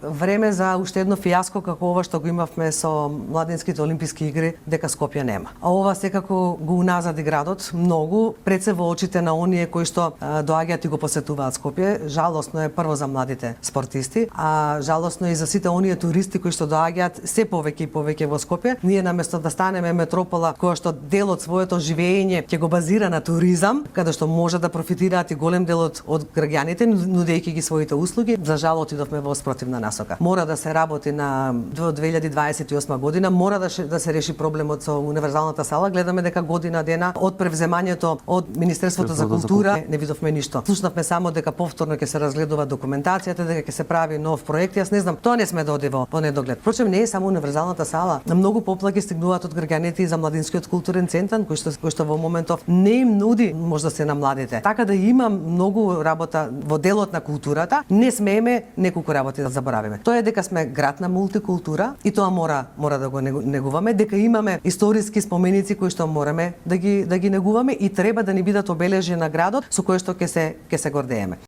Време за уште едно фијаско како ова што го имавме со младинските олимписки игри, дека Скопје нема. А ова секако го уназади градот многу, пред се во очите на оние кои што доаѓаат и го посетуваат Скопје. Жалосно е прво за младите спортисти, а жалосно е и за сите оние туристи кои што доаѓаат се повеќе и повеќе во Скопје. Ние наместо да станеме метропола која што дел од своето живење ќе го базира на туризам, каде што може да профитираат и голем дел од граѓаните, нудејќи ги своите услуги, за жал отидовме во спротивна насока. Мора да се работи на 2028 година, мора да се реши проблемот со универзалната сала. Гледаме дека година дена од превземањето од Министерството за култура не видовме ништо. Слушнавме само дека повторно ќе се разгледува документацијата, дека ќе се прави нов проект. Јас не знам, тоа не сме доди во недоглед. Впрочем, не е само универзалната сала. На многу поплаки стигнуваат од граѓаните и за младинскиот културен центар, кој што во моментов не им нуди можности на младите. Така да има многу работа во делот на културата. Не смееме неколку работи да заборавиме. Тоа е дека сме град на мултикултура и тоа мора да го негуваме, дека имаме историски споменици кои што мораме да ги негуваме и треба да ни бидат обележени на градот со кои што ќе се гордееме.